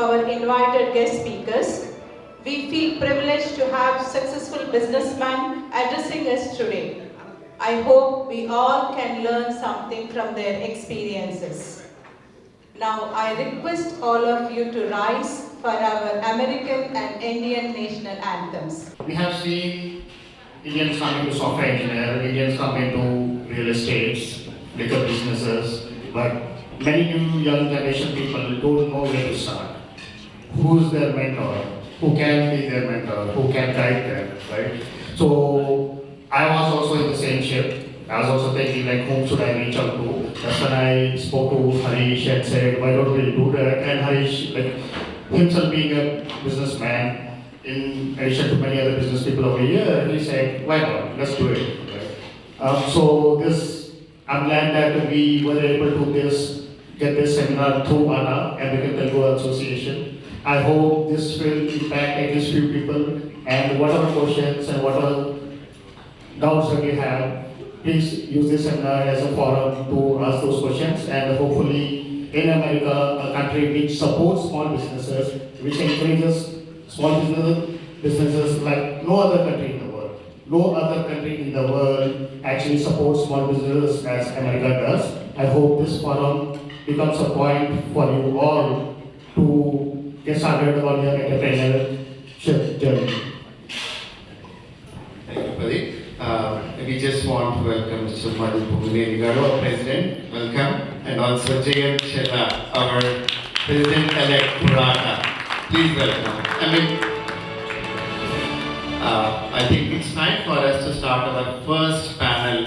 our invited guest speakers. We feel privileged to have successful businessmen addressing us today. I hope we all can learn something from their experiences. Now I request all of you to rise for our American and Indian national anthems. We have seen Indians coming to software engineer, Indians coming to real estate, liquor businesses, but many new young generation people don't know where to start. Who's their mentor? Who can be their mentor? Who can guide them, right? So I was also in the same ship. I was also thinking like, whom should I reach out to? That's when I spoke to Harish and said, why don't we do that? And Harish, like himself being a businessman, in addition to many other business people over here, he said, why not? Let's do it. Right? So I'm glad that we were able to get this seminar through ANA, American Telugu Association. I hope this will impact at least few people, and whatever questions and whatever doubts that you have, please use this seminar as a forum to ask those questions, and hopefully in America, a country which supports small businesses, which encourages small businesses like no other country in the world. No other country in the world actually supports small businesses as America does. I hope this forum becomes a point for you all to get started on your entrepreneurship journey. Thank you, Pradeep. We just want to welcome Mr. Madhu Bhumile, our President, welcome, and also Jai Swaraajya, our President-elect Purata. Please welcome. I think it's time for us to start our first panel.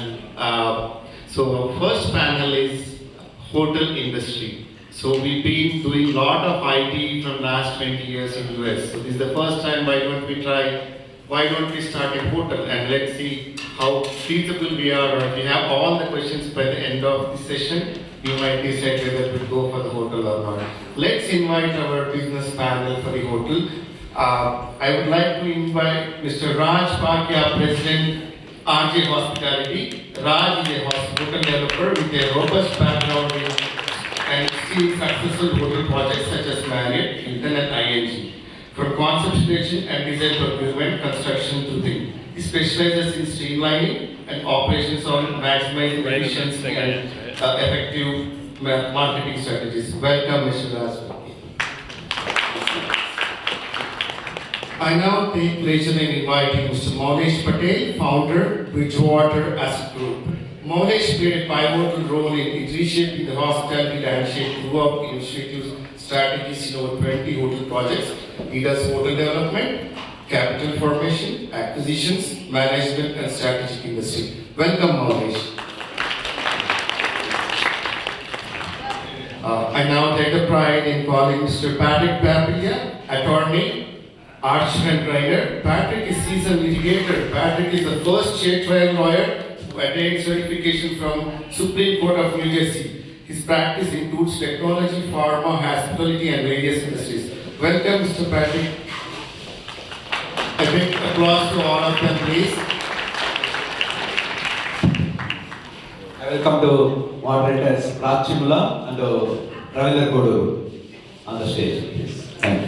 So our first panel is hotel industry. So we've been doing a lot of IT from last 20 years in US. So this is the first time, why don't we start a hotel and let's see how feasible we are, or if we have all the questions by the end of the session, we might decide whether we go for the hotel or not. Let's invite our business panel for the hotel. I would like to invite Mr. Raj Pakya, President, RJ Hospitality. Raj is a hotel developer with a robust background in and seen successful hotel projects such as Marriott, Hilton and ING. From concept selection and design procurement, construction to thing. He specializes in streamlining and operations on maximizing efficiency and effective marketing strategies. Welcome, Mr. Raj. I now take pleasure in inviting Mr. Maulesh Patel, founder, Bridgewater Asset Group. Maulesh played a pivotal role in reshaping the hospitality landscape throughout initiatives, strategies in over 20 hotel projects. He does hotel development, capital formation, acquisitions, management, and strategic industry. Welcome, Maulesh. I now take the pride in calling Mr. Patrick Papilla, attorney, archer and trainer. Patrick is seasoned litigator. Patrick is the first state trial lawyer who attained certification from Supreme Court of New Jersey. His practice includes technology, pharma, hospitality, and various industries. Welcome, Mr. Patrick. A big applause to all of them, please. I welcome the moderators Rachimula and Ravindra Kodu on the stage, please. Thank you.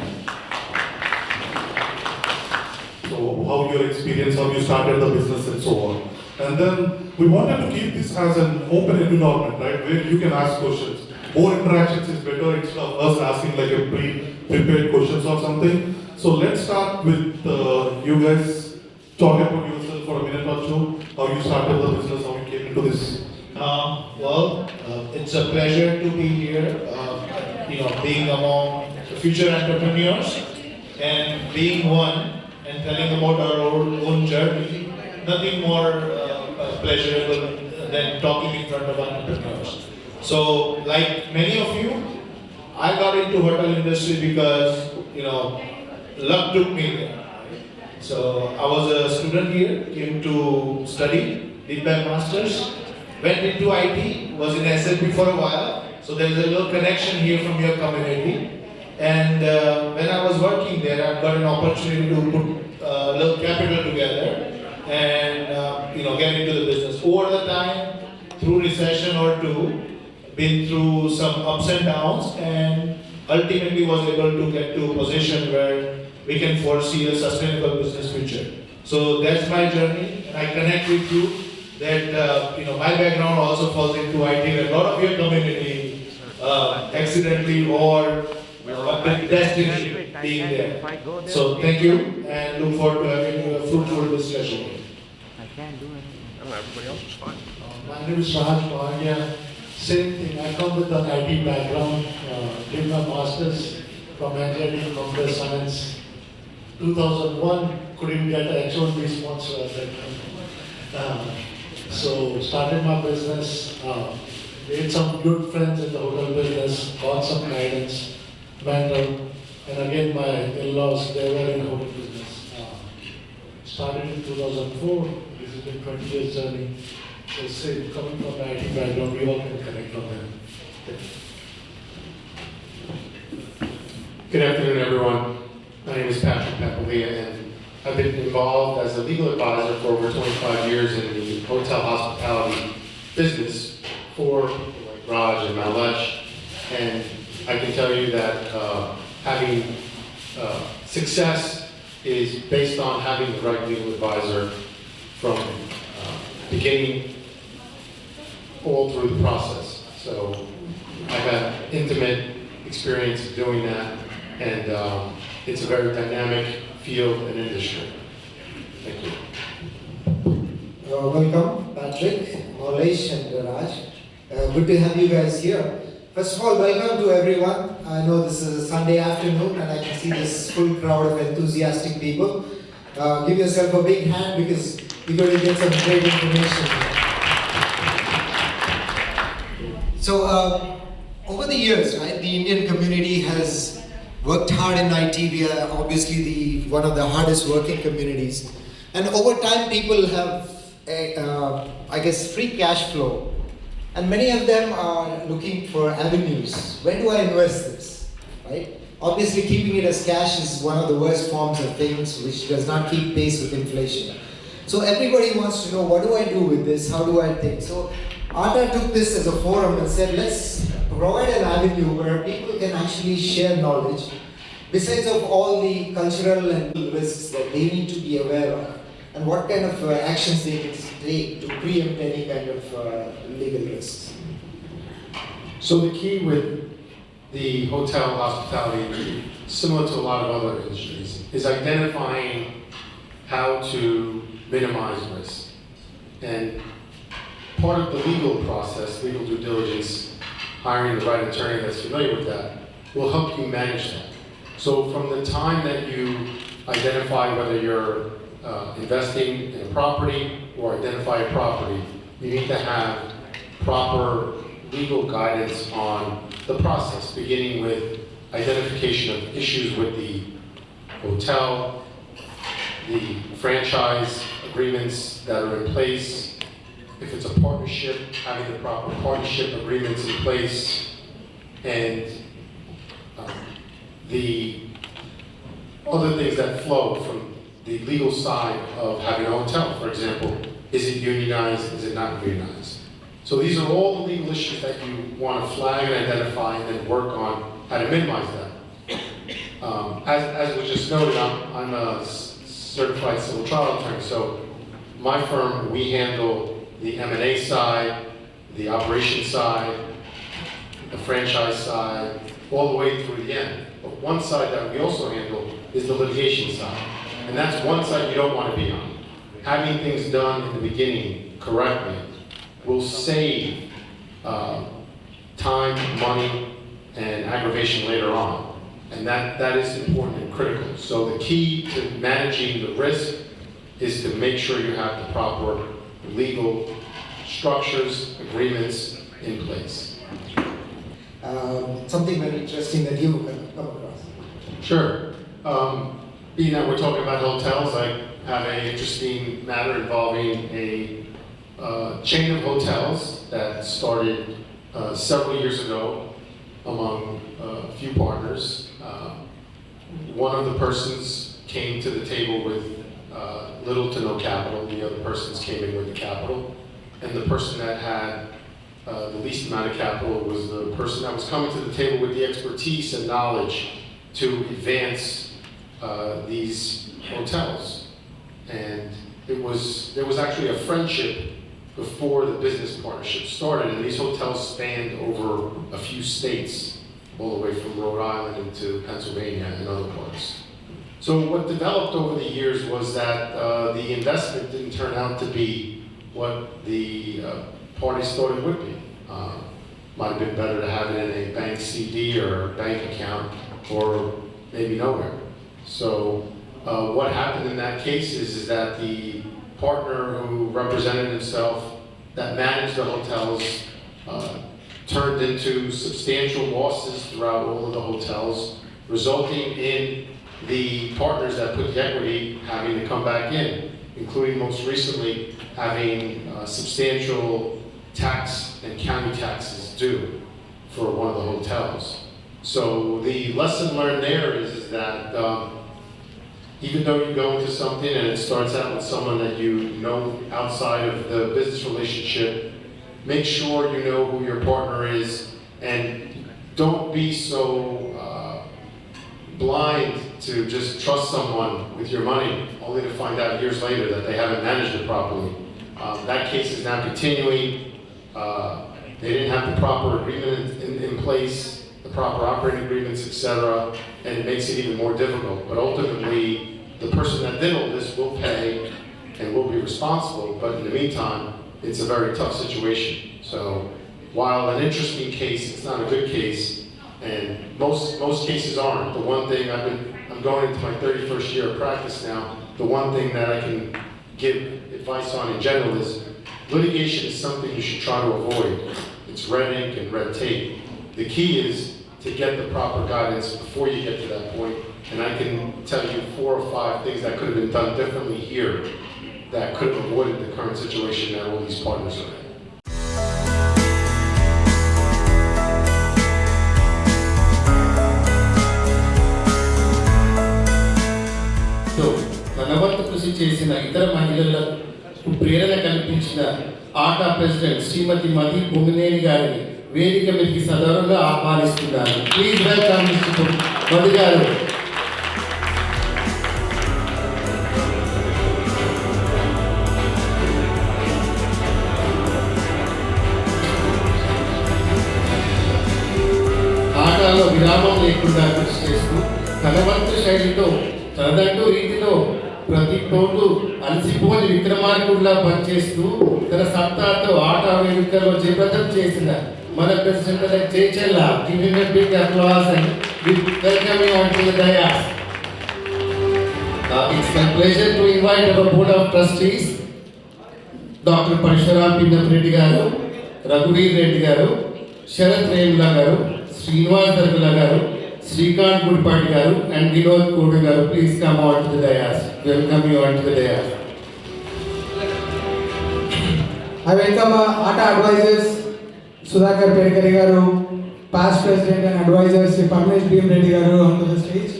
So, how your experience, how you started the business, and so on. And then we wanted to keep this as an open environment, right, where you can ask questions. More interactions is better instead of us asking like a pre-prepared questions or something. So let's start with you guys talking about yourself for a minute or two. How you started the business, how you came into this. It's a pleasure to be here. Being among future entrepreneurs and being one and telling about our own journey. Nothing more pleasurable than talking in front of entrepreneurs. So, like many of you, I got into hotel industry because luck took me there. So I was a student here, came to study, did my masters, went into IT, was in SLP for a while. So there's a little connection here from your community. And when I was working there, I got an opportunity to put a little capital together and get into the business. Over the time, through recession or two, been through some ups and downs, and ultimately was able to get to a position where we can foresee a sustainable business future. So that's my journey, and I connect with you that my background also falls into IT. A lot of your community accidentally or destiny being there. So thank you, and look forward to having a fruitful discussion. My name is Jai Swaraajya. Same thing, I come with an IT background, did my master's from engineering, computer science. 2001, couldn't get an H1B sponsor at that time. So started my business, made some good friends in the hotel business, got some guidance, went out, and again my in-laws, they were in hotel business. Started in 2004, this has been 20 years journey. So say, coming from the IT background, we all can connect from there. Good afternoon, everyone. My name is Patrick Papalia, and I've been involved as a legal advisor for over 25 years in the hotel hospitality business for people like Raj and Malech. And I can tell you that having success is based on having the right legal advisor from beginning all through the process. So I've had intimate experience of doing that, and it's a very dynamic field and industry. Thank you. Welcome, Patrick, Maulesh, and Raj. Good to have you guys here. First of all, welcome to everyone. I know this is a Sunday afternoon, and I can see this full crowd of enthusiastic people. Give yourself a big hand because you're going to get some great information. So, over the years, right, the Indian community has worked hard in IT. We are obviously one of the hardest working communities. And over time, people have, free cash flow. And many of them are looking for avenues. Where do I invest this, right? Obviously, keeping it as cash is one of the worst forms of things which does not keep pace with inflation. So everybody wants to know, what do I do with this? How do I think? So ATA took this as a forum and said, let's provide an avenue where people can actually share knowledge, besides of all the cultural and risks that they need to be aware of, and what kind of actions they can take to preempt any kind of legal risks. So the key with the hotel hospitality, similar to a lot of other industries, is identifying how to minimize risk. And part of the legal process, legal due diligence, hiring the right attorney that's familiar with that, will help you manage that. So from the time that you identify whether you're investing in a property or identify a property, you need to have proper legal guidance on the process, beginning with identification of issues with the hotel, the franchise agreements that are in place. If it's a partnership, having the proper partnership agreements in place, and the other things that flow from the legal side of having a hotel. For example, is it unionized, is it not unionized? So these are all the legal issues that you want to flag and identify and then work on how to minimize that. As was just noted, I'm a certified civil trial attorney, so my firm, we handle the M&A side, the operations side, the franchise side, all the way through the end. But one side that we also handle is the litigation side. And that's one side you don't want to be on. Having things done in the beginning correctly will save time, money, and aggravation later on. And that is important and critical. So the key to managing the risk is to make sure you have the proper legal structures, agreements in place. Something very interesting that you come across. Sure. Being that we're talking about hotels, I have an interesting matter involving a chain of hotels that started several years ago among a few partners. One of the persons came to the table with little to no capital. The other persons came in with the capital. And the person that had the least amount of capital was the person that was coming to the table with the expertise and knowledge to advance these hotels. And there was actually a friendship before the business partnership started, and these hotels spanned over a few states, all the way from Rhode Island into Pennsylvania and other parts. So what developed over the years was that the investment didn't turn out to be what the parties thought it would be. Might have been better to have it in a bank CD or a bank account, or maybe nowhere. So what happened in that case is that the partner who represented himself that managed the hotels turned into substantial losses throughout all of the hotels, resulting in the partners that put the equity having to come back in, including most recently having substantial tax and county taxes due for one of the hotels. So the lesson learned there is that even though you go into something and it starts out with someone that you know outside of the business relationship, make sure you know who your partner is, and don't be so blind to just trust someone with your money, only to find out years later that they haven't managed it properly. That case is now continuing. They didn't have the proper agreement in place, the proper operating agreements, etc., and it makes it even more difficult. But ultimately, the person that did all this will pay and will be responsible, but in the meantime, it's a very tough situation. So while an interesting case, it's not a good case, and most cases aren't. The one thing I'm going into my 31st year of practice now, the one thing that I can give advice on in general is litigation is something you should try to avoid. It's red ink and red tape. The key is to get the proper guidance before you get to that point, and I can tell you 4 or 5 things that could have been done differently here that could have avoided the current situation that all these partners are in. తనవంతు కృషి చేసిన ఇతర మహిళలకు ప్రేరణ కల్పించిన ఆటా president శ్రీమతి మధి బొమ్మినేని గారిని వేదిక మీదకి సదరుగా ఆహ్వానిస్తున్నాను. Please welcome mister Madhu గారు. ఆటలో విరామం లేకుండా కృషి చేస్తూ తనవంతు శైలితో తనదంటూ రీతిలో ప్రతి తోటు అలసిపోని విక్రమార్కుడిలా పనిచేస్తూ తన సత్తాతో ఆట వేదికలో జయప్రదం చేసిన మన president Jayachalla giving a big applause and welcoming on to the dais. It's my pleasure to invite our board of trustees, Dr. Parshuram Pinnapreddy garu, Raghuveer Reddy garu, Sharath Remula garu, Srinivas Dargula garu, Srikant Gudpati garu, and Vinod Kodu garu. Please come on to the dais. Welcome you on to the dais. I welcome ATA advisors Sudhakar Pedikari garu, past president and advisors Parmesh Bhim Reddy garu onto the stage.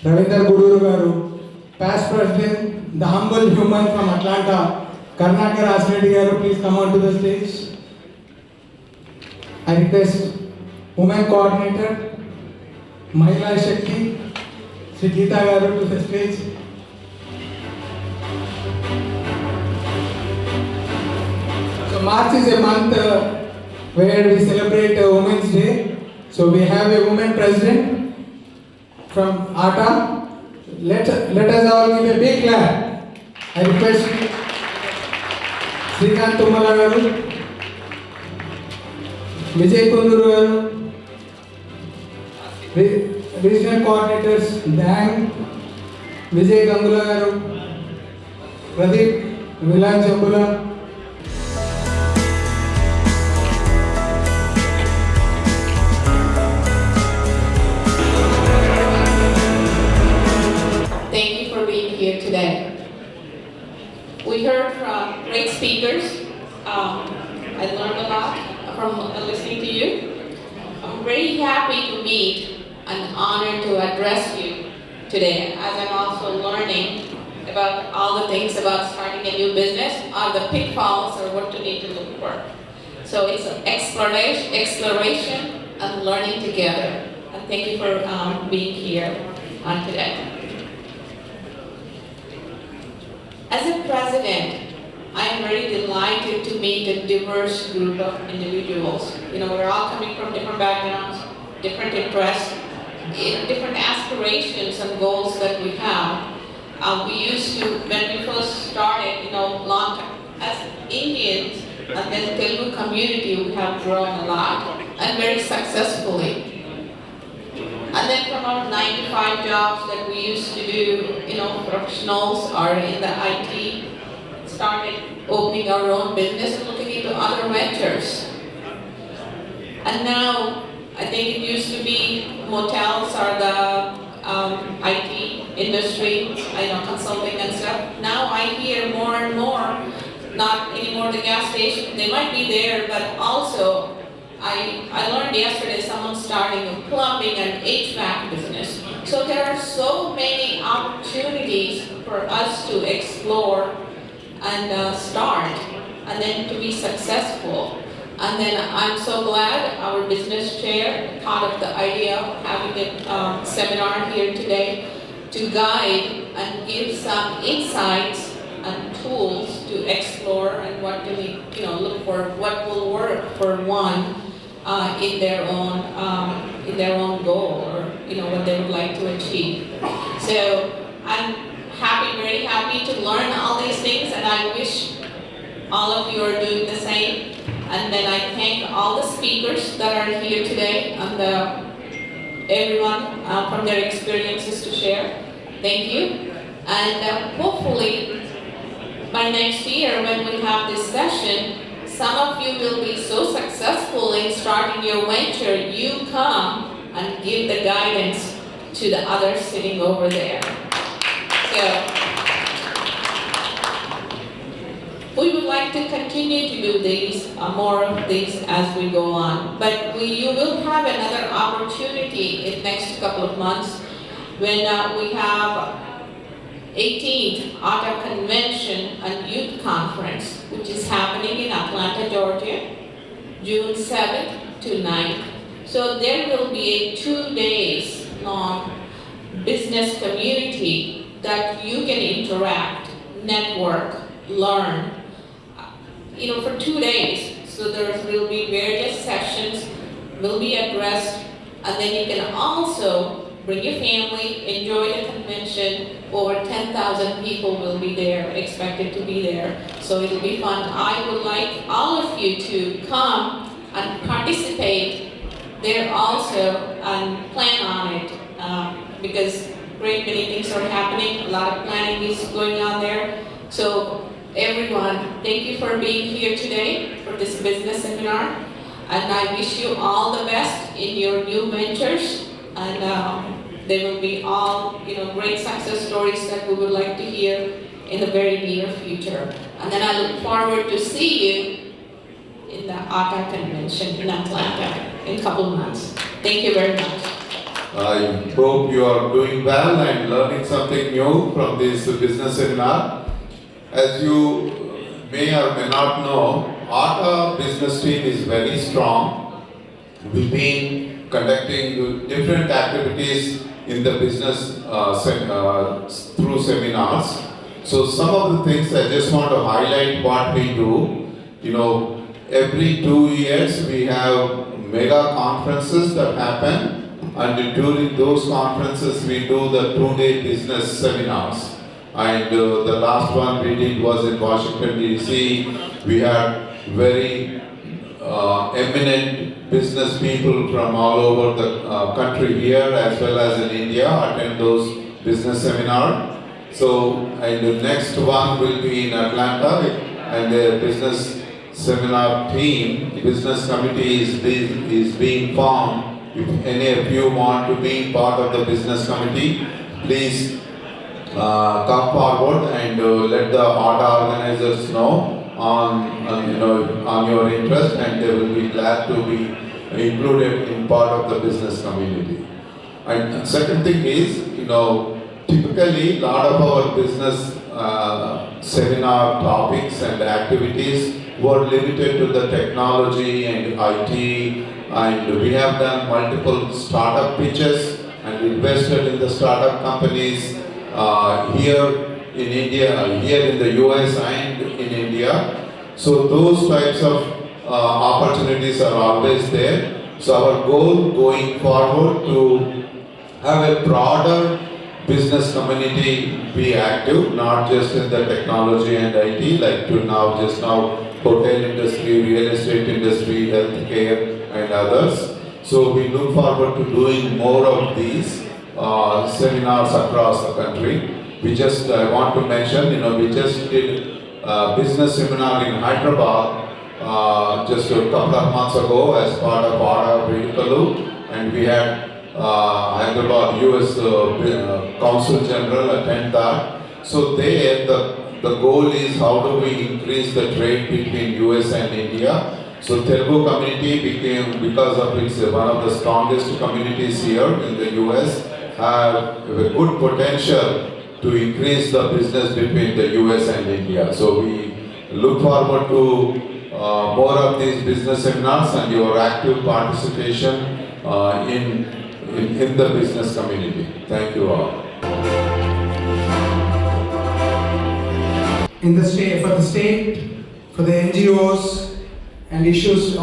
Ravindra Guduru garu, past president, the humble human from Atlanta, Karnataka Ras Reddy garu, please come on to the stage. I request women coordinator Mahila Shakti Sri Geeta garu to the stage. So March is a month where we celebrate Women's Day. So we have a woman president from ATA. Let us all give a big clap. I request Srikant Tumala garu, Vijay Kunduru garu, regional coordinators Dan, Vijay Gangula garu, Pradeep Vilan Chambula. Thank you for being here today. We heard from great speakers. I learned a lot from listening to you. I'm very happy to meet and honored to address you today, as I'm also learning about all the things about starting a new business, or the pitfalls or what to need to look for. So it's an exploration and learning together. And thank you for being here today. As a president, I am very delighted to meet a diverse group of individuals. You know, we're all coming from different backgrounds, different interests, different aspirations and goals that we have. We used to, when we first started, you know, long time, as Indians and then Telugu community, we have grown a lot and very successfully. And then from our 9-to-5 jobs that we used to do, you know, professionals or in the IT, started opening our own business and looking into other ventures. And now, I think it used to be motels or the IT industry, I know, consulting and stuff. Now I hear more and more, not anymore the gas station, they might be there, but also I learned yesterday someone's starting a plumbing and HVAC business. So there are so many opportunities for us to explore and start, and then to be successful. And then I'm so glad our business chair thought of the idea of having a seminar here today to guide and give some insights and tools to explore and what do we, you know, look for, what will work for one in their own goal, or you know what they would like to achieve. So I'm happy, very happy to learn all these things, and I wish all of you are doing the same. And then I thank all the speakers that are here today and everyone from their experiences to share. Thank you. And hopefully by next year when we have this session, some of you will be so successful in starting your venture, you come and give the guidance to the others sitting over there. So, we would like to continue to do these, more of these as we go on. But you will have another opportunity in the next couple of months when we have 18th Auto Convention and Youth Conference, which is happening in Atlanta, Georgia, June 7th to 9th. So there will be a 2 days long business community that you can interact, network, learn, you know, for 2 days. So there will be various sessions will be addressed, and then you can also bring your family, enjoy the convention. Over 10,000 people will be there, expected to be there. So it'll be fun. I would like all of you to come and participate there also and plan on it because great many things are happening. A lot of planning is going on there. So everyone, thank you for being here today for this business seminar. And I wish you all the best in your new ventures. And there will be all, you know, great success stories that we would like to hear in the very near future. And then I look forward to see you in the ATA convention in Atlanta in a couple of months. Thank you very much. I hope you are doing well and learning something new from this business seminar. As you may or may not know, ATA business team is very strong. We've been conducting different activities in the business through seminars. So some of the things I just want to highlight what we do. You know, every 2 years we have mega conferences that happen, and during those conferences we do the 2-day business seminars. And the last one we did was in Washington DC. We had very eminent business people from all over the country here as well as in India attend those business seminars. So, and the next one will be in Atlanta, and the business seminar team, business committee is being formed. If any of you want to be part of the business committee, please come forward and let the ATA organizers know on your interest, and they will be glad to be included in part of the business community. And second thing is, you know, typically a lot of our business seminar topics and activities were limited to the technology and IT, and we have done multiple startup pitches and invested in the startup companies here in India, here in the US and in India. So those types of opportunities are always there. So our goal going forward to have a broader business community be active, not just in the technology and IT, like to now, just now, hotel industry, real estate industry, healthcare and others. So we look forward to doing more of these seminars across the country. We just, I want to mention, we just did a business seminar in Hyderabad just a couple of months ago as part of our Vehicle, and we had Hyderabad US Consul General attend that. So there, the goal is how do we increase the trade between US and India. So Telugu community became, because of its one of the strongest communities here in the US, have a good potential to increase the business between the US and India. So we look forward to more of these business seminars and your active participation in the business community. Thank you all. In the state, for the NGOs and issues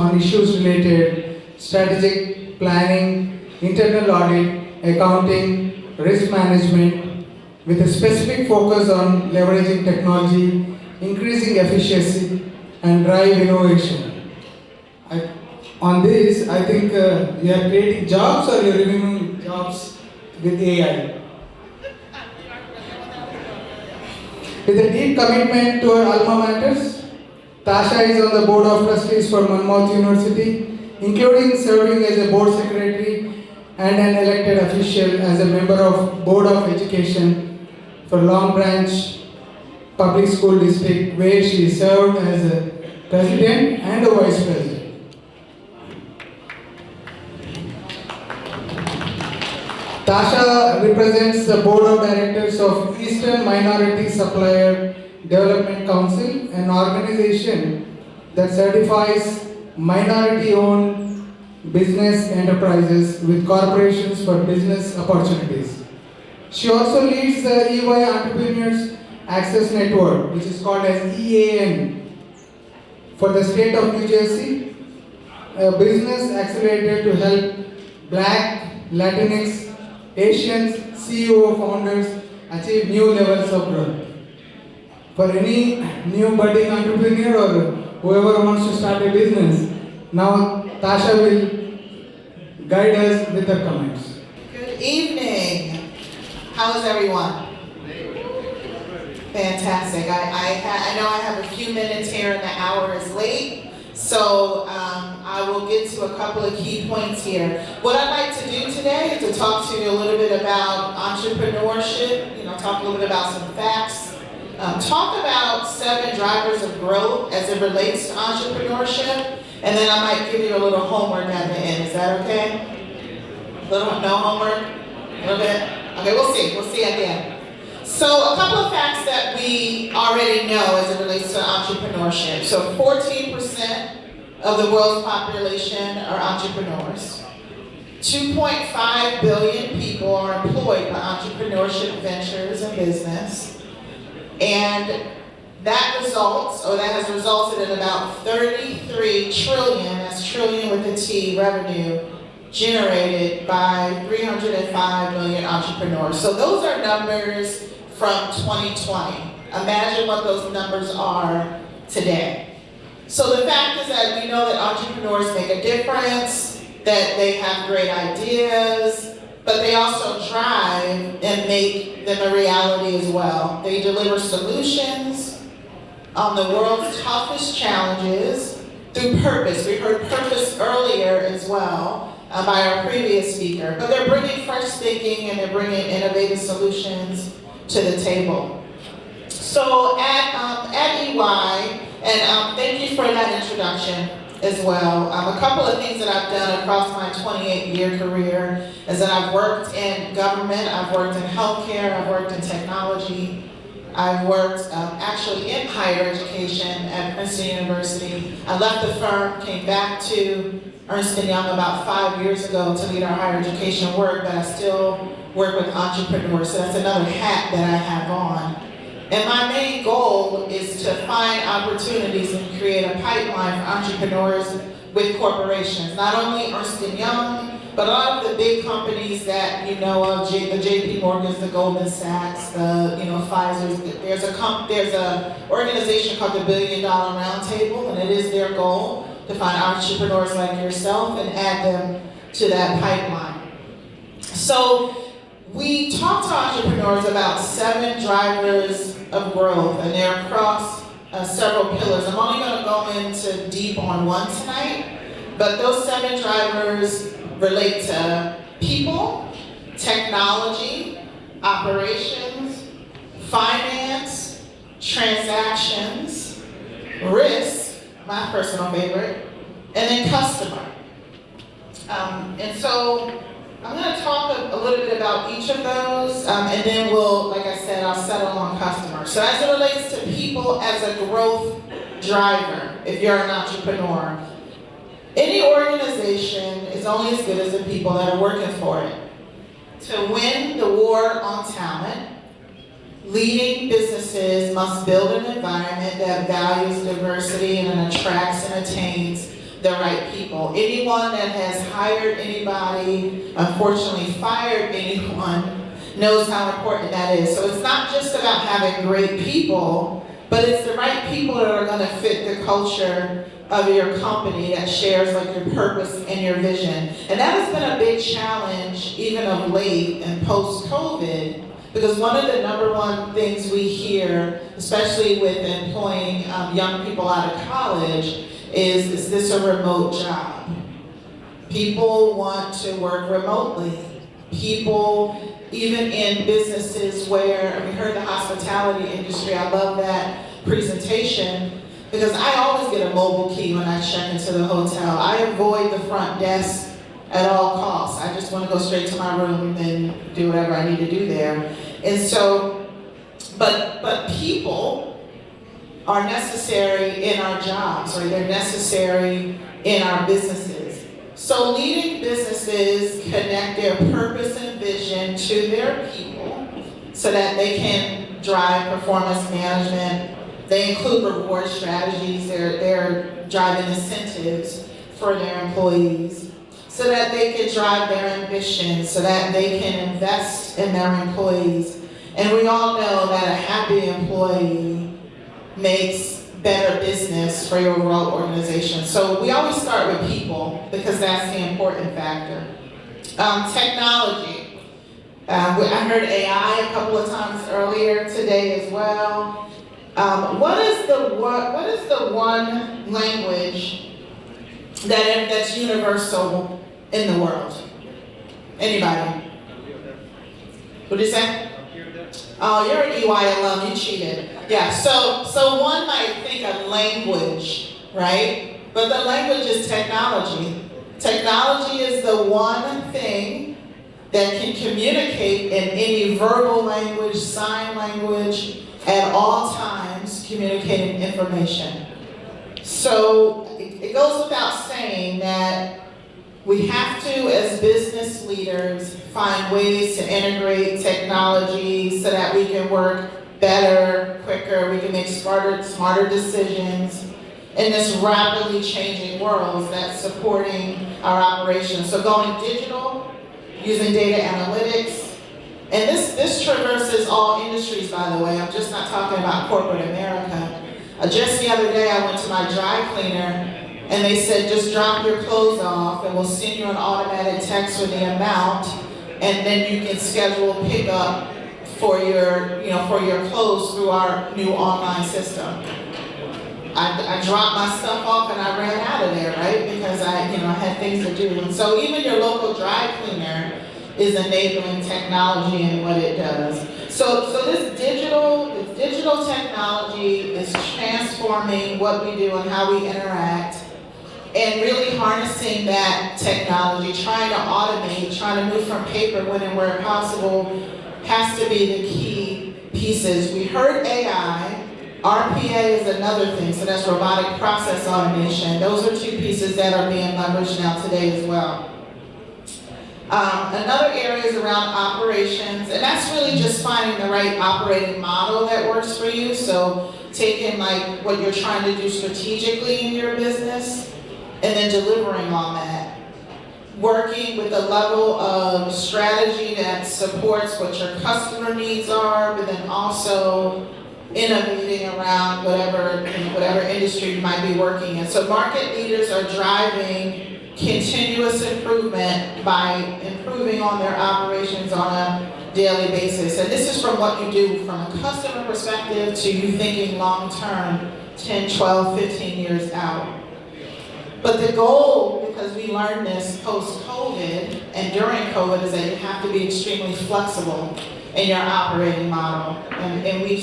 related strategic planning, internal audit, accounting, risk management, with a specific focus on leveraging technology, increasing efficiency, and drive innovation. On this, I think you are creating jobs or you are removing jobs with AI. With a deep commitment to our alma maters, Tasha is on the board of trustees for Monmouth University, including serving as a board secretary and an elected official as a member of Board of Education for Long Branch Public School District, where she served as a president and a vice president. Tasha represents the board of directors of Eastern Minority Supplier Development Council, an organization that certifies minority-owned business enterprises with corporations for business opportunities. She also leads the EY Entrepreneurs Access Network, which is called as EAN, for the state of New Jersey, a business accelerator to help Black, Latinx, Asians, CEO founders achieve new levels of growth. For any new budding entrepreneur or whoever wants to start a business, now Tasha will guide us with her comments. Good evening. How is everyone? Fantastic. I know I have a few minutes here and the hour is late, so I will get to a couple of key points here. What I'd like to do today is to talk to you a little bit about entrepreneurship, talk a little bit about some facts, talk about 7 drivers of growth as it relates to entrepreneurship, and then I might give you a little homework at the end. Is that okay? No homework? A little bit? Okay, we'll see at the end. So a couple of facts that we already know as it relates to entrepreneurship. So 14% of the world's population are entrepreneurs. 2.5 billion people are employed by entrepreneurship ventures and business. And that has resulted in about 33 trillion, that's trillion with a T, revenue generated by 305 million entrepreneurs. So those are numbers from 2020. Imagine what those numbers are today. So the fact is that we know that entrepreneurs make a difference, that they have great ideas, but they also drive and make them a reality as well. They deliver solutions on the world's toughest challenges through purpose. We heard purpose earlier as well by our previous speaker, but they're bringing fresh thinking and they're bringing innovative solutions to the table. So at EY, and thank you for that introduction as well. A couple of things that I've done across my 28-year career is that I've worked in government, I've worked in healthcare, I've worked in technology, I've worked actually in higher education at Princeton University. I left the firm, came back to Ernst & Young about 5 years ago to lead our higher education work, but I still work with entrepreneurs, so that's another hat that I have on. And my main goal is to find opportunities and create a pipeline for entrepreneurs with corporations. Not only Ernst & Young, but a lot of the big companies that you know of, the JP Morgans, the Goldman Sachs, the Pfizer's. There's a organization called the $1 Billion Roundtable, and it is their goal to find entrepreneurs like yourself and add them to that pipeline. So we talk to entrepreneurs about 7 drivers of growth, and they're across several pillars. I'm only going to go into deep on one tonight, but those 7 drivers relate to people, technology, operations, finance, transactions, risk, my personal favorite, and then customer. And so I'm going to talk a little bit about each of those, and then we'll, like I said, I'll settle on customer. So as it relates to people as a growth driver, if you're an entrepreneur, any organization is only as good as the people that are working for it. To win the war on talent, leading businesses must build an environment that values diversity and attracts and attains the right people. Anyone that has hired anybody, unfortunately fired anyone, knows how important that is. So it's not just about having great people, but it's the right people that are going to fit the culture of your company that shares like your purpose and your vision. And that has been a big challenge even of late and post-COVID, because one of the #1 things we hear, especially with employing young people out of college, is this a remote job? People want to work remotely. People, even in businesses where, we heard the hospitality industry, I love that presentation, because I always get a mobile key when I check into the hotel. I avoid the front desk at all costs. I just want to go straight to my room and do whatever I need to do there. And so, but people are necessary in our jobs, or they're necessary in our businesses. So leading businesses connect their purpose and vision to their people so that they can drive performance management. They include reward strategies, they're driving incentives for their employees so that they can drive their ambitions, so that they can invest in their employees. And we all know that a happy employee makes better business for your overall organization. So we always start with people because that's the important factor. Technology. I heard AI a couple of times earlier today as well. What is the one language that's universal in the world? Anybody? What did you say? Oh, you're an EY alum, you cheated. Yeah, so one might think a language, right? But the language is technology. Technology is the one thing that can communicate in any verbal language, sign language, at all times, communicating information. So it goes without saying that we have to, as business leaders, find ways to integrate technology so that we can work better, quicker, we can make smarter decisions in this rapidly changing world that's supporting our operations. So going digital, using data analytics, and this traverses all industries, by the way. I'm just not talking about corporate America. Just the other day, I went to my dry cleaner, and they said, just drop your clothes off, and we'll send you an automatic text with the amount, and then you can schedule pickup for your clothes through our new online system. I dropped my stuff off and I ran out of there, right? Because I had things to do. And so even your local dry cleaner is enabling technology and what it does. So this digital technology is transforming what we do and how we interact, and really harnessing that technology, trying to automate, trying to move from paper when and where possible, has to be the key pieces. We heard AI, RPA is another thing, so that's robotic process automation. Those are two pieces that are being leveraged now today as well. Another area is around operations, and that's really just finding the right operating model that works for you. So taking like what you're trying to do strategically in your business and then delivering on that. Working with a level of strategy that supports what your customer needs are, but then also innovating around whatever industry you might be working in. So market leaders are driving continuous improvement by improving on their operations on a daily basis. And this is from what you do from a customer perspective to you thinking long term, 10, 12, 15 years out. But the goal, because we learned this post-COVID and during COVID, is that you have to be extremely flexible in your operating model. And we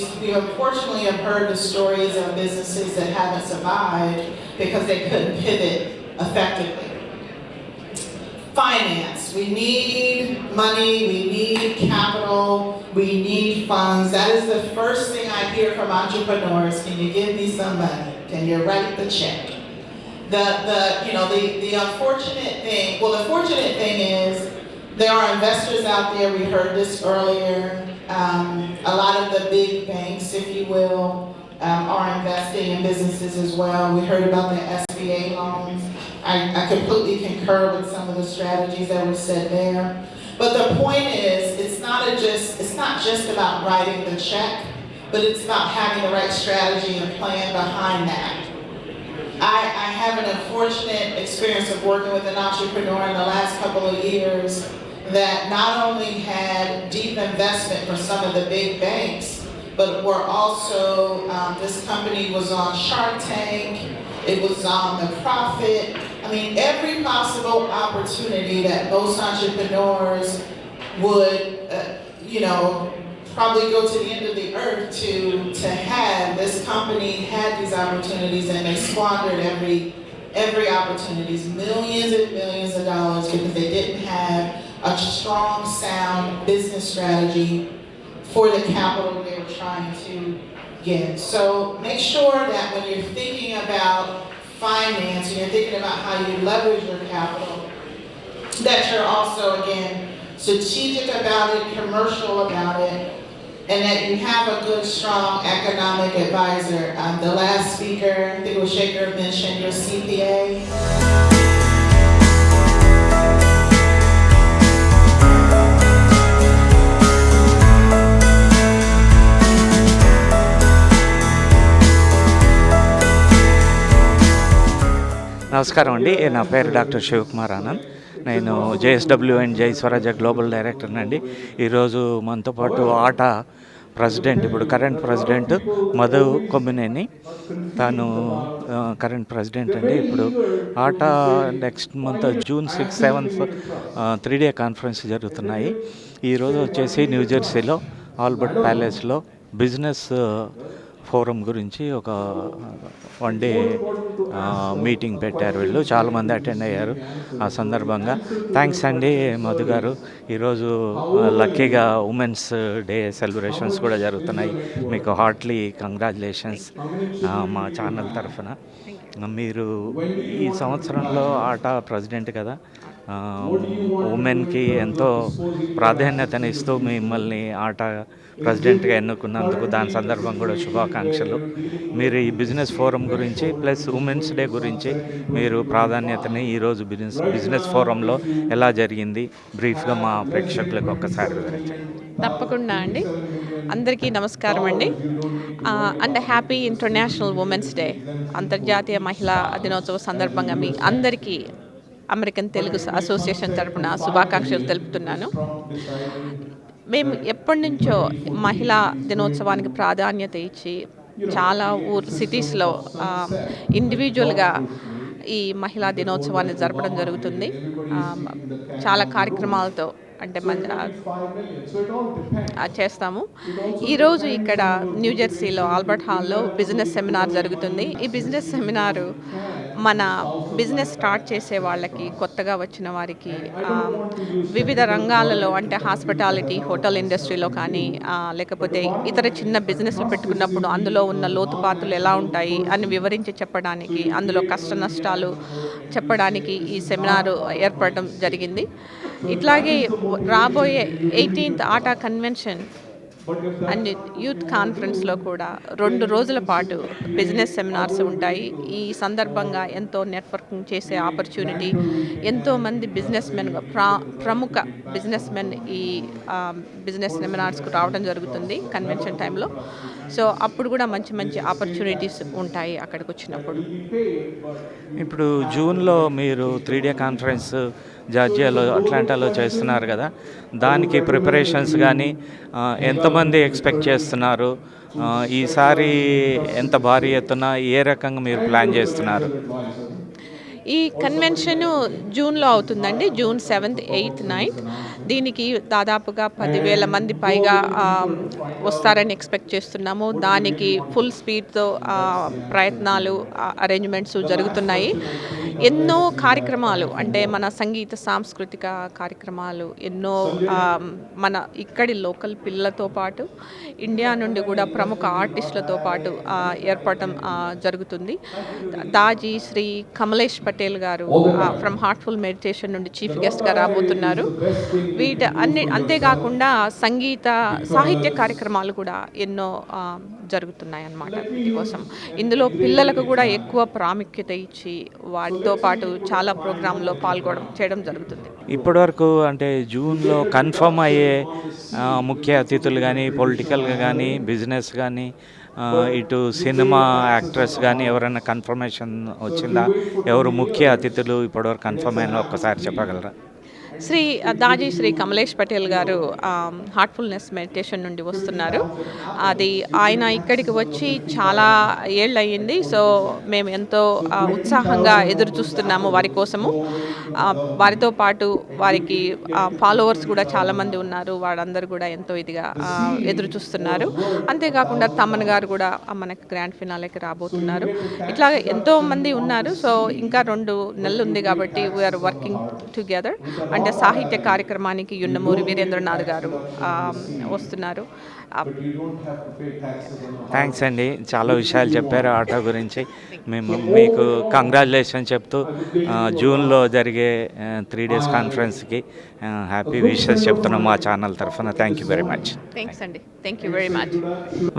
unfortunately have heard the stories of businesses that haven't survived because they couldn't pivot effectively. Finance, we need money, we need capital, we need funds. That is the first thing I hear from entrepreneurs. Can you give me some money? Can you write the check? The unfortunate thing, well, the fortunate thing is there are investors out there, we heard this earlier, a lot of the big banks, if you will, are investing in businesses as well. We heard about the SBA loans. I completely concur with some of the strategies that were said there. But the point is, it's not just about writing the check, but it's about having the right strategy and plan behind that. I have an unfortunate experience of working with an entrepreneur in the last couple of years that not only had deep investment from some of the big banks, but were also, this company was on Shark Tank, it was on The Profit. I mean, every possible opportunity that most entrepreneurs would, probably go to the end of the earth to have. This company had these opportunities and they squandered every opportunities, millions and millions of dollars, because they didn't have a strong, sound business strategy for the capital they were trying to get. So make sure that when you're thinking about finance and you're thinking about how you leverage your capital, that you're also, again, strategic about it, commercial about it, and that you have a good, strong economic advisor. The last speaker, I think it was Shaker, mentioned your CPA. నమస్కారం అండి, నా పేరు doctor Shivakumar Anand. నేను JSW and జై స్వరాజ్య global director అండి. ఈరోజు మనతో పాటు ఆటా ప్రెసిడెంట్, ఇప్పుడు కరెంట్ ప్రెసిడెంట్ మధు కొమ్మినేని, తాను కరెంట్ ప్రెసిడెంట్ అండి. ఇప్పుడు ATA next month June 6, 7 3-day conference జరుగుతున్నాయి. ఈరోజు వచ్చేసి న్యూజెర్సీలో ఆల్బర్ట్ ప్యాలెస్లో బిజినెస్ ఫోరం గురించి ఒక 1 day మీటింగ్ పెట్టారు. వీళ్ళు చాలామంది అటెండ్ అయ్యారు. ఆ సందర్భంగా థ్యాంక్స్ అండి మధు గారు. ఈరోజు లక్కీగా ఉమెన్స్ డే సెలబ్రేషన్స్ కూడా జరుగుతున్నాయి. మీకు హార్ట్లీ కంగ్రాచులేషన్స్ మా ఛానల్ తరఫున. మీరు ఈ సంవత్సరంలో ఆటా ప్రెసిడెంట్ కదా, ఉమెన్కి ఎంతో ప్రాధాన్యతనిస్తూ మిమ్మల్ని ఆటా ప్రెసిడెంట్గా ఎన్నుకున్నందుకు దాని సందర్భం కూడా శుభాకాంక్షలు. మీరు ఈ బిజినెస్ ఫోరం గురించి ప్లస్ ఉమెన్స్ డే గురించి మీరు ప్రాధాన్యతని ఈరోజు బిజినెస్ ఫోరంలో ఎలా జరిగింది బ్రీఫ్గా మా ప్రేక్షకులకు ఒక్కసారి వివరించండి. తప్పకుండా అండి. అందరికీ నమస్కారం అండి. And happy international women's day, అంతర్జాతీయ మహిళా దినోత్సవ సందర్భంగా మీ అందరికీ అమెరికన్ తెలుగు అసోసియేషన్ తరపున శుభాకాంక్షలు తెలుపుతున్నాను. మేము ఎప్పటి నుంచో మహిళా దినోత్సవానికి ప్రాధాన్యత ఇచ్చి చాలా సిటీస్లో ఇండివిజువల్గా ఈ మహిళా దినోత్సవాన్ని జరపడం జరుగుతుంది. చాలా కార్యక్రమాలతో అంటే చేస్తాము. ఈరోజు ఇక్కడ న్యూ జెర్సీలో ఆల్బర్ట్ హాల్లో బిజినెస్ సెమినార్ జరుగుతుంది. ఈ బిజినెస్ సెమినారు మన బిజినెస్ స్టార్ట్ చేసే వాళ్ళకి, కొత్తగా వచ్చిన వారికి వివిధ రంగాలలో అంటే హాస్పిటాలిటీ, హోటల్ ఇండస్ట్రీలో కానీ లేకపోతే ఇతర చిన్న బిజినెస్లు పెట్టుకున్నప్పుడు అందులో ఉన్న లోతుపాతులు ఎలా ఉంటాయి అని వివరించి చెప్పడానికి, అందులో కష్ట నష్టాలు చెప్పడానికి ఈ సెమినారు ఏర్పడడం జరిగింది. ఇట్లాగే రాబోయే 18th atta convention and youth కాన్ఫరెన్స్లో కూడా 2 రోజుల పాటు బిజినెస్ సెమినార్స్ ఉంటాయి. ఈ సందర్భంగా ఎంతో నెట్వర్కింగ్ చేసే ఆపర్చునిటీ, ఎంతోమంది బిజినెస్ మెన్, ప్రముఖ బిజినెస్ మెన్ ఈ బిజినెస్ సెమినార్స్కు రావడం జరుగుతుంది కన్వెన్షన్ టైంలో. సో అప్పుడు కూడా మంచి మంచి ఆపర్చునిటీస్ ఉంటాయి అక్కడికి వచ్చినప్పుడు. ఇప్పుడు జూన్లో మీరు 3 డే కాన్ఫరెన్స్ జార్జియాలో, అట్లాంటాలో చేస్తున్నారు కదా, దానికి ప్రిపరేషన్స్ కానీ ఎంతమంది ఎక్స్పెక్ట్ చేస్తున్నారు? ఈసారి ఎంత భారీ ఎత్తున, ఏ రకంగా మీరు ప్లాన్ చేస్తున్నారు? ఈ కన్వెన్షన్ జూన్లో అవుతుందండి. June 7th, 8th, 9th. దీనికి దాదాపుగా 10,000 మంది పైగా వస్తారని ఎక్స్పెక్ట్ చేస్తున్నాము. దానికి ఫుల్ స్పీడ్తో ప్రయత్నాలు, అరేంజ్మెంట్స్ జరుగుతున్నాయి. ఎన్నో కార్యక్రమాలు అంటే మన సంగీత సాంస్కృతిక కార్యక్రమాలు, ఎన్నో మన ఇక్కడి లోకల్ పిల్లలతో పాటు ఇండియా నుండి కూడా ప్రముఖ ఆర్టిస్టులతో పాటు ఏర్పడటం జరుగుతుంది. దాజీ శ్రీ కమలేష్ పటేల్ గారు ఫ్రమ్ హార్ట్ఫుల్ మెడిటేషన్ నుండి చీఫ్ గెస్ట్గా రాబోతున్నారు. అంతేకాకుండా సంగీత సాహిత్య కార్యక్రమాలు కూడా ఎన్నో జరుగుతున్నాయి అన్నమాట. వీటికోసం ఇందులో పిల్లలకు కూడా ఎక్కువ ప్రాముఖ్యత ఇచ్చి వాటితో పాటు చాలా ప్రోగ్రాంలో చేయడం జరుగుతుంది. ఇప్పటివరకు అంటే జూన్లో కన్ఫర్మ్ అయ్యే ముఖ్య అతిథులు కానీ, పొలిటికల్గా కానీ, బిజినెస్ కానీ, ఇటు సినిమా యాక్ట్రెస్ కానీ ఎవరైనా కన్ఫర్మేషన్ వచ్చిందా? ఎవరు ముఖ్య అతిథులు ఇప్పటివరకు కన్ఫర్మ్ అయినా ఒక్కసారి చెప్పగలరా? దాజీ శ్రీ కమలేష్ పటేల్ గారు హార్ట్ఫుల్నెస్ మెడిటేషన్ నుండి వస్తున్నారు. ఆయన ఇక్కడికి వచ్చి చాలా ఏళ్ళు అయ్యింది. సో మేము ఎంతో ఉత్సాహంగా ఎదురు చూస్తున్నాము వారి కోసము. వారితో పాటు వారికి ఫాలోవర్స్ కూడా చాలామంది ఉన్నారు. వాళ్ళందరూ కూడా ఎంతో ఇదిగా ఎదురు చూస్తున్నారు. అంతేకాకుండా తమన్ గారు కూడా మనకి గ్రాండ్ ఫినాలేకి రాబోతున్నారు. ఇట్లా ఎంతో మంది ఉన్నారు. సో ఇంకా 2 నెలలు ఉంది కాబట్టి వీఆర్ వర్కింగ్ టుగెదర్. అంటే సాహిత్య కార్యక్రమానికి యున్నమూరి వీరేంద్రనాథ్ గారు వస్తున్నారు. థ్యాంక్స్ అండి, చాలా విషయాలు చెప్పారు ఆటో గురించి. మేము మీకు కంగ్రాచులేషన్ చెప్తూ జూన్లో జరిగే 3 days కాన్ఫరెన్స్కి హ్యాపీ విషెస్ చెప్తున్నాం మా ఛానల్ తరఫున. Thank you very much. Thanks అండి. Thank you very much.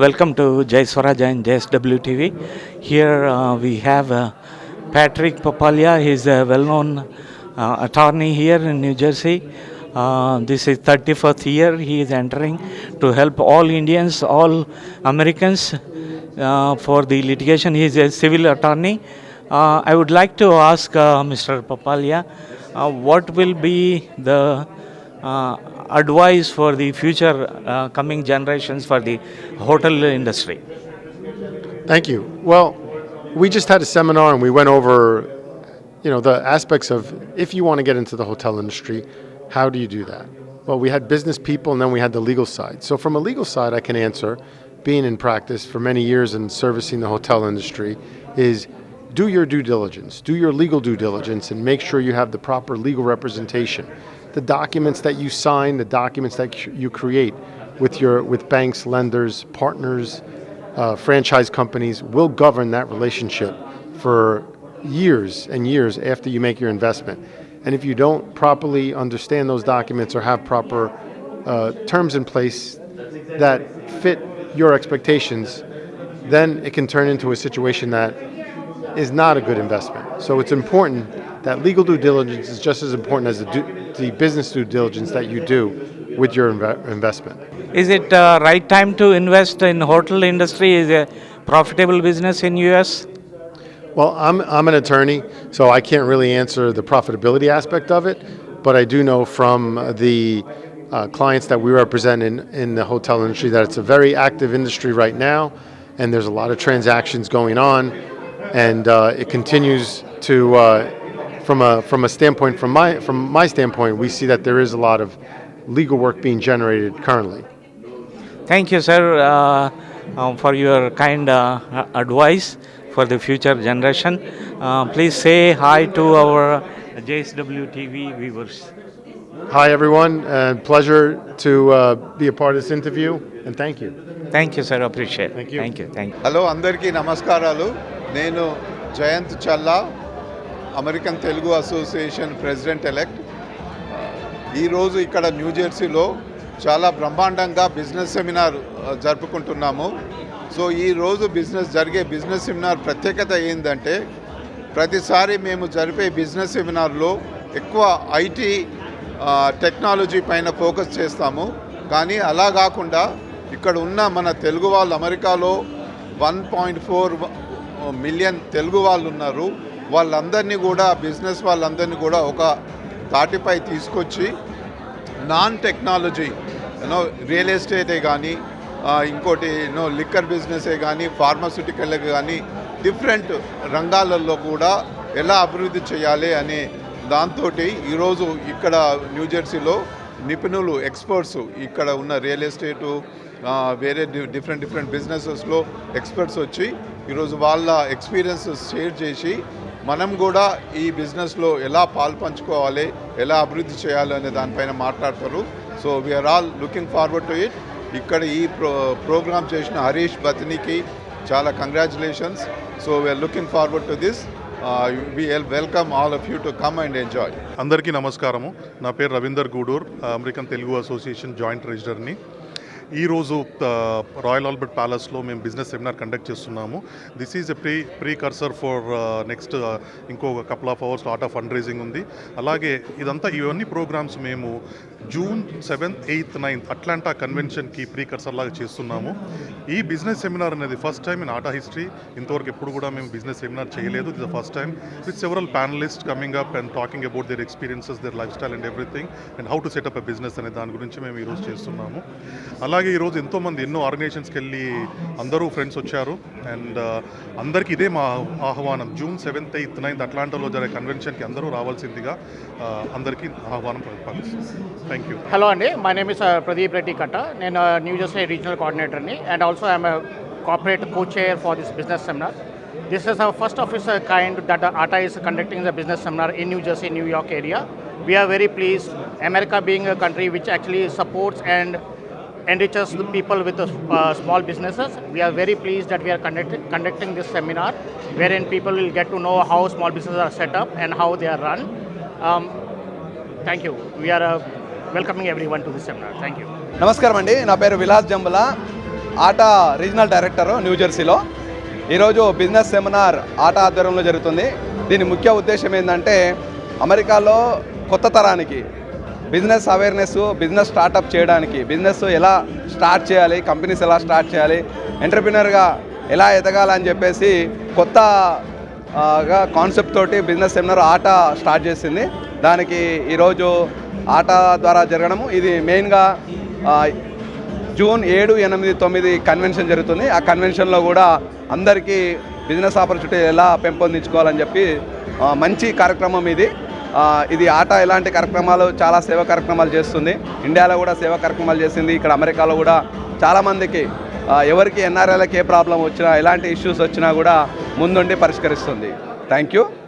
Welcome to Jai Swarajya and JSW TV. Here we have Patrick Papalia. He is a well-known attorney here in New Jersey. This is 31st year he is entering to help all Indians, all Americans for the litigation. He is a civil attorney. I would like to ask Mr. Papalia, what will be the advice for the future coming generations for the hotel industry? Thank you. Well, we just had a seminar and we went over the aspects of if you want to get into the hotel industry, how do you do that? Well, we had business people and then we had the legal side. So from a legal side, I can answer, being in practice for many years and servicing the hotel industry, is do your due diligence, do your legal due diligence, and make sure you have the proper legal representation. The documents that you sign, the documents that you create with banks, lenders, partners, franchise companies will govern that relationship for years and years after you make your investment. And if you don't properly understand those documents or have proper terms in place that fit your expectations, then it can turn into a situation that is not a good investment. So it's important that legal due diligence is just as important as the business due diligence that you do with your investment. Is it right time to invest in hotel industry? Is a profitable business in US? Well, I'm an attorney, so I can't really answer the profitability aspect of it, but I do know from the clients that we represent in the hotel industry that it's a very active industry right now, and there's a lot of transactions going on, and it continues to, from a standpoint, from my standpoint, we see that there is a lot of legal work being generated currently. Thank you, sir, for your kind advice for the future generation. Please say hi to our JSW TV viewers. Hi, everyone, and pleasure to be a part of this interview, and thank you. Thank you, sir. Appreciate. Thank you. Thank you. Thank you. Hello అందరికీ నమస్కారాలు. నేను Jayant Challa, American Telugu association president elect. ఈరోజు ఇక్కడ new జెర్సీలో చాలా బ్రహ్మాండంగా business seminar జరుపుకుంటున్నాము. So ఈరోజు జరిగే బిజినెస్ సెమినార్ ప్రత్యేకత ఏంటంటే, ప్రతిసారి మేము జరిపే బిజినెస్ సెమినార్లో ఎక్కువ ఐటీ టెక్నాలజీ పైన ఫోకస్ చేస్తాము. కానీ అలా కాకుండా ఇక్కడ ఉన్న మన తెలుగు వాళ్ళు, అమెరికాలో 1.4 మిలియన్ తెలుగు వాళ్ళు ఉన్నారు. వాళ్ళందరినీ కూడా, బిజినెస్ వాళ్ళందరినీ కూడా ఒక తాటిపై తీసుకొచ్చి నాన్ టెక్నాలజీ రియల్ ఎస్టేటే కానీ, ఇంకోటి లిక్కర్ బిజినెసే కానీ, ఫార్మాస్యూటికల్ కానీ, డిఫరెంట్ రంగాలలో కూడా ఎలా అభివృద్ధి చేయాలి అనే దాంతో ఈరోజు ఇక్కడ న్యూ జెర్సీలో నిపుణులు, ఎక్స్పర్ట్స్, ఇక్కడ ఉన్న రియల్ ఎస్టేటు, వేరే డిఫరెంట్ బిజినెసెస్లో ఎక్స్పర్ట్స్ వచ్చి ఈరోజు వాళ్ళ ఎక్స్పీరియన్సెస్ షేర్ చేసి మనం కూడా ఈ బిజినెస్లో ఎలా పాల్పంచుకోవాలి, ఎలా అభివృద్ధి చేయాలి అనే దానిపైన మాట్లాడతారు. So we're all looking forward to it. ఇక్కడ ఈ ప్రోగ్రామ్ చేసిన హరీష్ బత్నికి చాలా congratulations. So we're looking forward to this. We welcome all of you to come and enjoy. అందరికీ నమస్కారము. నా పేరు Ravinder Gudur, American Telugu association joint ట్రెజరర్ని. ఈరోజు రాయల్ ఆల్బర్ట్ ప్యాలెస్లో మేము బిజినెస్ సెమినార్ కండక్ట్ చేస్తున్నాము. This is a precursor for next ఇంకో couple of hours lot of fund raising ఉంది. అలాగే ఇవన్నీ ప్రోగ్రామ్స్ మేము June 7th, 8th, 9th Atlanta కన్వెన్షన్కి precursor లాగా చేస్తున్నాము. ఈ బిజినెస్ సెమినార్ అనేది first time in atta history. ఇంతవరకు ఎప్పుడు కూడా మేము బిజినెస్ సెమినార్ చేయలేదు. This the first time with several panellist coming up and talking about their experiences, their life style and everything, and how to set up a business అనే దాని గురించి మేము ఈరోజు చేస్తున్నాము. అలాగే ఈరోజు ఎంతోమంది ఎన్నో ఆర్గనైజేషన్స్కి వెళ్ళి అందరూ ఫ్రెండ్స్ వచ్చారు. అండ్ అందరికీ ఇదే మా ఆహ్వానం. June 7th, 8th, 9th అట్లాంటాలో జరిగే కన్వెన్షన్కి అందరూ రావాల్సిందిగా అందరికీ ఆహ్వానం పంపిస్తున్నాం. Thank you. హలో అండి, my name is Pradeep Reddy Katta. నేను న్యూ జెర్సీ రీజనల్ కోఆర్డినేటర్ని and also I'm corporate co-chair for this business seminar. This is our first of its kind that ATA is conducting the business seminar in New Jersey, New York area. We are very pleased, America being a country which actually supports and enriches the people with small businesses. We are very pleased that we are conducting this seminar wherein people will get to know how small businesses are set up and how they are run. Thank you. We are welcoming everyone to this seminar. Thank you. నమస్కారం అండి, నా పేరు విలాస్ జంబుల, ఆటా regional director new జెర్సీలో. ఈరోజు business seminar ఆటా ఆధ్వర్యంలో జరుగుతుంది. దీని ముఖ్య ఉద్దేశం ఏంటంటే, అమెరికాలో కొత్త తరానికి బిజినెస్ అవేర్నెస్, బిజినెస్ స్టార్టప్ చేయడానికి, బిజినెస్ ఎలా స్టార్ట్ చేయాలి, కంపెనీస్ ఎలా స్టార్ట్ చేయాలి, ఎంటర్ప్రినర్గా ఎలా ఎదగాలని చెప్పేసి కొత్తగా కాన్సెప్ట్ తోటి బిజినెస్ సెమినార్ ఆటా స్టార్ట్ చేసింది. దానికి ఈరోజు ఆటా ద్వారా జరగడము. ఇది మెయిన్గా June 7, 8, 9 కన్వెన్షన్ జరుగుతుంది. ఆ కన్వెన్షన్లో కూడా అందరికీ బిజినెస్ ఆపర్చునిటీ ఎలా పెంపొందించుకోవాలని చెప్పి మంచి కార్యక్రమం ఇది. ఇది ఆటా ఇలాంటి కార్యక్రమాలు, చాలా సేవా కార్యక్రమాలు చేస్తుంది. ఇండియాలో కూడా సేవా కార్యక్రమాలు చేసింది. ఇక్కడ అమెరికాలో కూడా చాలామందికి ఎవరికి ఎన్ఆర్ఐలకి ఏ ప్రాబ్లం వచ్చినా, ఎలాంటి ఇష్యూస్ వచ్చినా కూడా ముందుండి పరిష్కరిస్తుంది. Thank you.